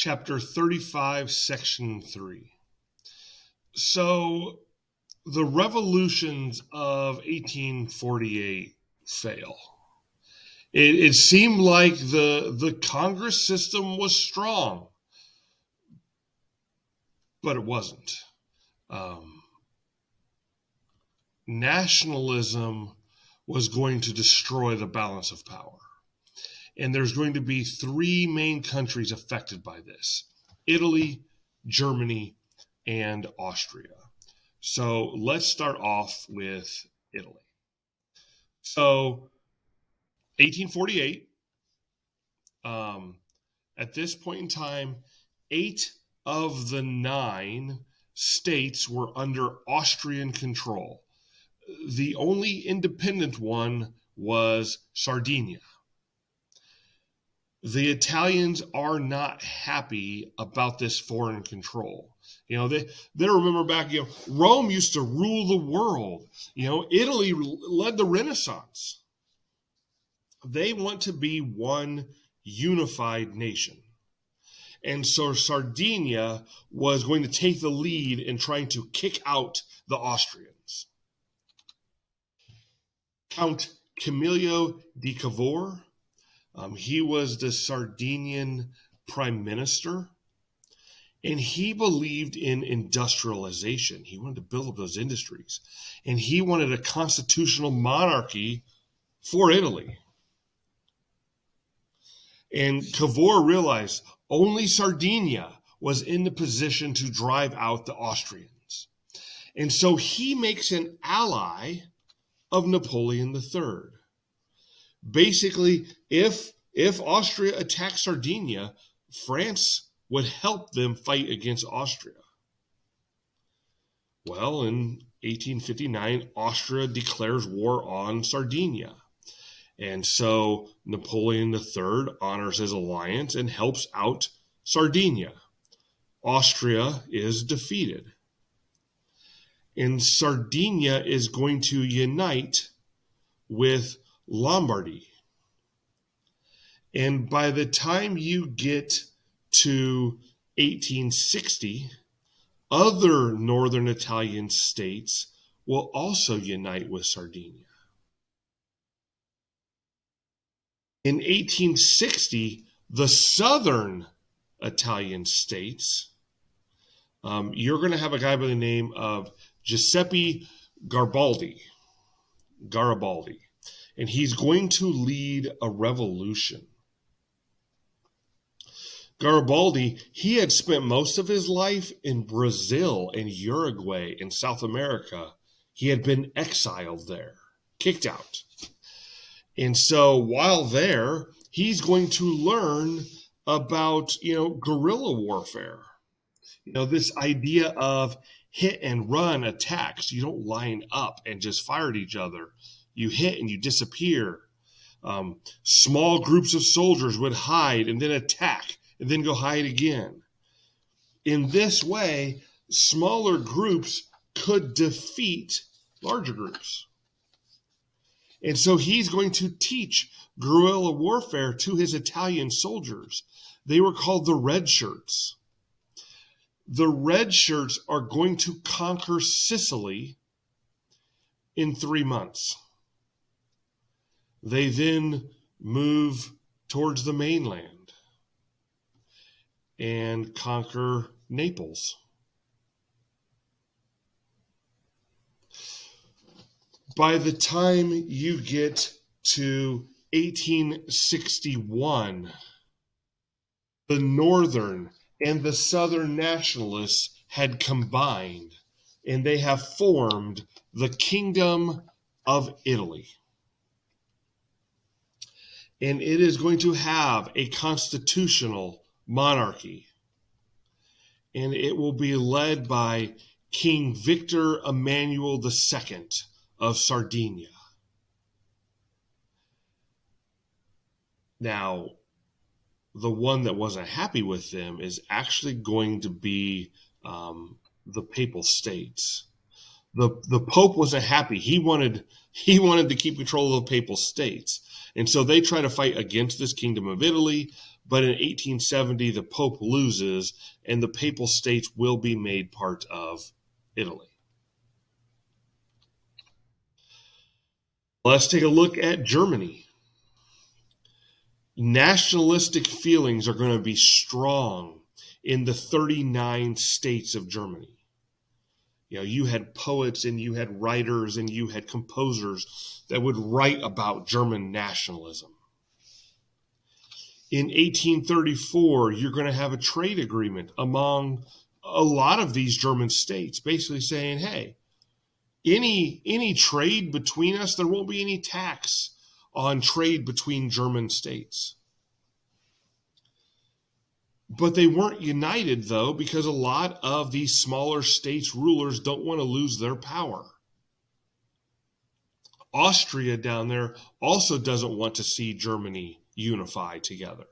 chapter 35, section 3. So the revolutions of 1848 fail. It seemed like the Congress system was strong, but it wasn't. Nationalism was going to destroy the balance of power. And there's going to be three main countries affected by this: Italy, Germany, and Austria. So let's start off with Italy. So 1848, at this point in time, 8 of the 9 states were under Austrian control. The only independent one was Sardinia. The Italians are not happy about this foreign control. They remember back, Rome used to rule the world. Italy led the Renaissance. They want to be one unified nation. And so Sardinia was going to take the lead in trying to kick out the Austrians. Count Camillo di Cavour, he was the Sardinian prime minister, and he believed in industrialization. He wanted to build up those industries, and he wanted a constitutional monarchy for Italy. And Cavour realized only Sardinia was in the position to drive out the Austrians. And so he makes an ally of Napoleon III. Basically, if Austria attacked Sardinia, France would help them fight against Austria. Well, in 1859, Austria declares war on Sardinia. And so Napoleon III honors his alliance and helps out Sardinia. Austria is defeated. And Sardinia is going to unite with Lombardy. And by the time you get to 1860, other northern Italian states will also unite with Sardinia. In 1860, the southern Italian states, you're going to have a guy by the name of Giuseppe Garibaldi. And he's going to lead a revolution. Garibaldi, he had spent most of his life in Brazil and Uruguay in South America. He had been exiled there, kicked out. And so while there, he's going to learn about, guerrilla warfare. This idea of hit and run attacks. You don't line up and just fire at each other. You hit and you disappear. Small groups of soldiers would hide and then attack and then go hide again. In this way, smaller groups could defeat larger groups. And so he's going to teach guerrilla warfare to his Italian soldiers. They were called the Red Shirts. The Red Shirts are going to conquer Sicily in 3 months. They then move towards the mainland and conquer Naples. By the time you get to 1861, the northern and the southern nationalists had combined, and they have formed the Kingdom of Italy. And it is going to have a constitutional monarchy. And it will be led by King Victor Emmanuel II of Sardinia. Now, the one that wasn't happy with them is actually going to be the Papal States. The Pope wasn't happy. He wanted to keep control of the Papal States. And so they try to fight against this Kingdom of Italy, But in 1870, the Pope loses, and the Papal States will be made part of Italy. Let's take a look at Germany. Nationalistic feelings are going to be strong in the 39 states of Germany. You had poets and you had writers and you had composers that would write about German nationalism. In 1834, you're going to have a trade agreement among a lot of these German states, basically saying, hey, any trade between us, there won't be any tax on trade between German states. But they weren't united, though, because a lot of these smaller states' rulers don't want to lose their power. Austria down there also doesn't want to see Germany unify together.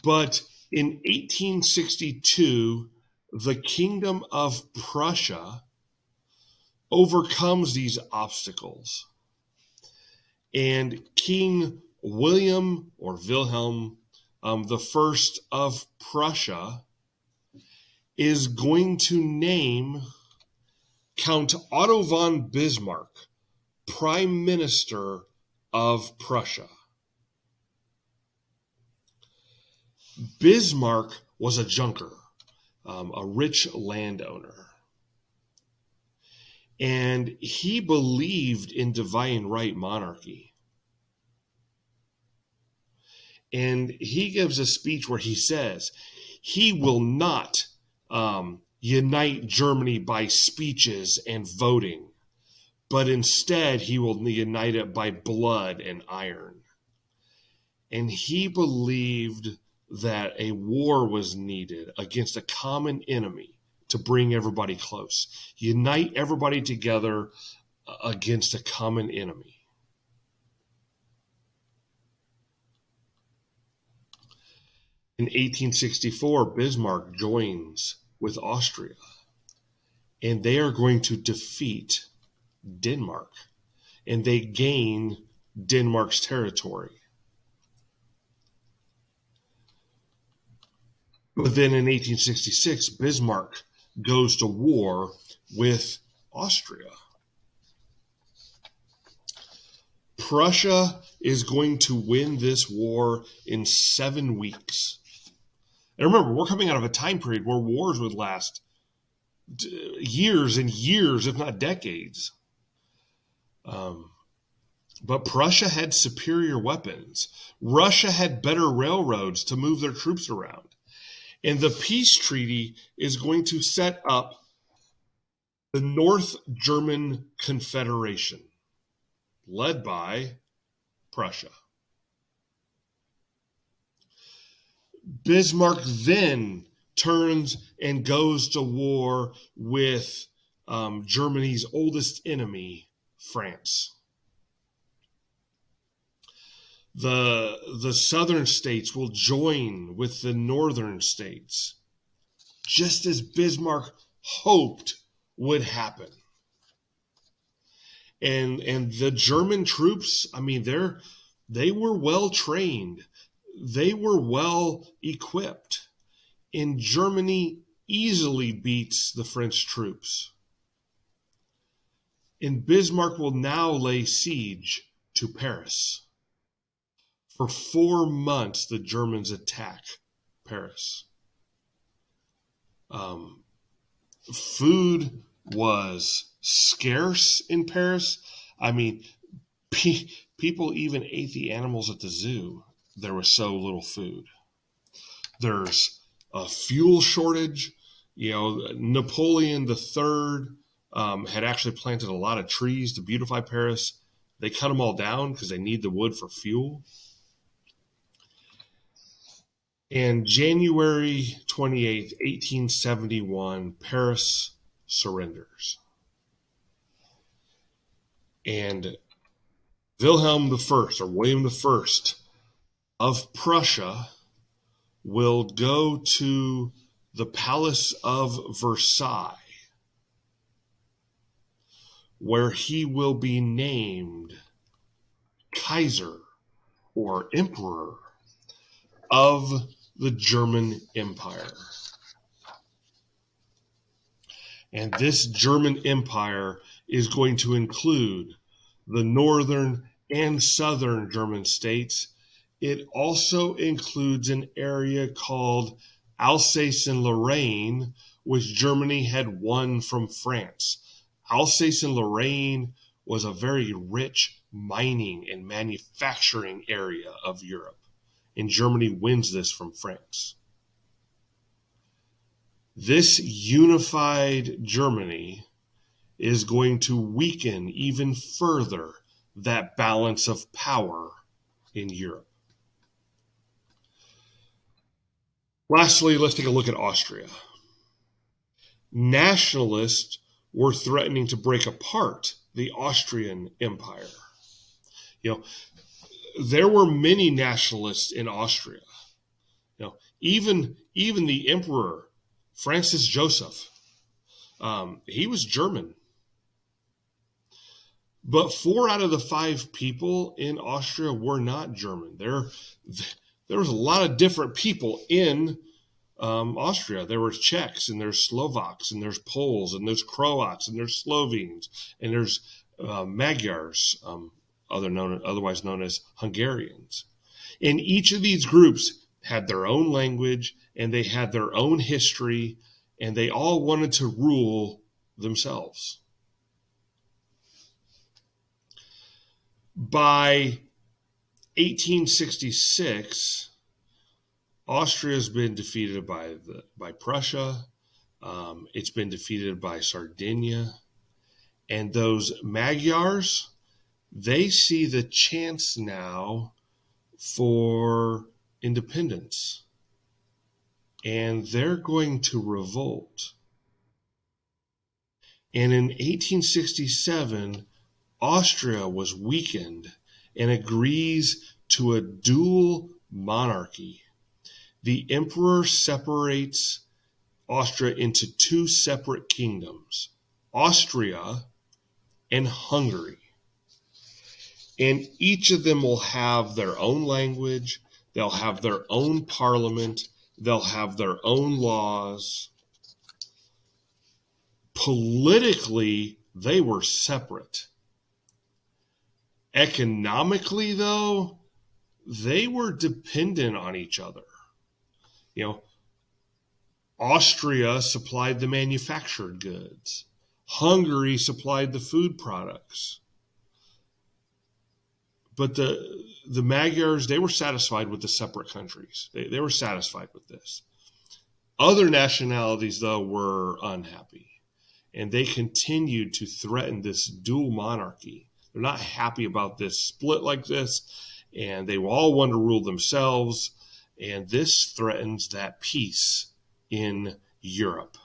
But in 1862, the Kingdom of Prussia overcomes these obstacles. And King William, or Wilhelm, the first of Prussia, is going to name Count Otto von Bismarck Prime Minister of Prussia. Bismarck was a junker, a rich landowner. And he believed in divine right monarchy. And he gives a speech where he says he will not unite Germany by speeches and voting, but instead he will unite it by blood and iron. And he believed that a war was needed against a common enemy to bring everybody close. Unite everybody together against a common enemy. In 1864, Bismarck joins with Austria, and they are going to defeat Denmark, and they gain Denmark's territory. But then in 1866, Bismarck goes to war with Austria. Prussia is going to win this war in 7 weeks. And remember, we're coming out of a time period where wars would last years and years, if not decades. But Prussia had superior weapons. Russia had better railroads to move their troops around. And the peace treaty is going to set up the North German Confederation, led by Prussia. Bismarck then turns and goes to war with Germany's oldest enemy, France. The southern states will join with the northern states, just as Bismarck hoped would happen. And the German troops, I mean, they were well trained. They were well equipped. And Germany easily beats the French troops. And Bismarck will now lay siege to Paris. For 4 months, the Germans attack Paris. Food was scarce in Paris. I mean, people even ate the animals at the zoo. There was so little food. There's a fuel shortage. Napoleon III had actually planted a lot of trees to beautify Paris. They cut them all down because they need the wood for fuel. And January 28th, 1871, Paris surrenders. And Wilhelm I, or William I of Prussia, will go to the Palace of Versailles, where he will be named Kaiser or emperor of the German Empire. And this German Empire is going to include the northern and southern German states. It also includes an area called Alsace and Lorraine, which Germany had won from France. Alsace and Lorraine was a very rich mining and manufacturing area of Europe, and Germany wins this from France. This unified Germany is going to weaken even further that balance of power in Europe. Lastly, let's take a look at Austria. Nationalists were threatening to break apart the Austrian Empire. You know, there were many nationalists in Austria. Even the emperor Francis Joseph, he was German. But 4 out of the 5 people in Austria were not German. There was a lot of different people in Austria. There were Czechs, and there's Slovaks, and there's Poles, and there's Croats, and there's Slovenes, and there's Magyars, otherwise known as Hungarians. And each of these groups had their own language, and they had their own history, and they all wanted to rule themselves. By 1866, Austria has been defeated by Prussia. It's been defeated by Sardinia. And those Magyars, they see the chance now for independence. And they're going to revolt. And in 1867, Austria was weakened and agrees to a dual monarchy. The emperor separates Austria into 2 separate kingdoms, Austria and Hungary. And each of them will have their own language, they'll have their own parliament, they'll have their own laws. Politically, they were separate. Economically, though, they were dependent on each other. Austria supplied the manufactured goods. Hungary supplied the food products. But the Magyars, they were satisfied with the separate countries. They were satisfied with this. Other nationalities, though, were unhappy. And they continued to threaten this dual monarchy. They're not happy about this split like this. And they all want to rule themselves. And this threatens that peace in Europe.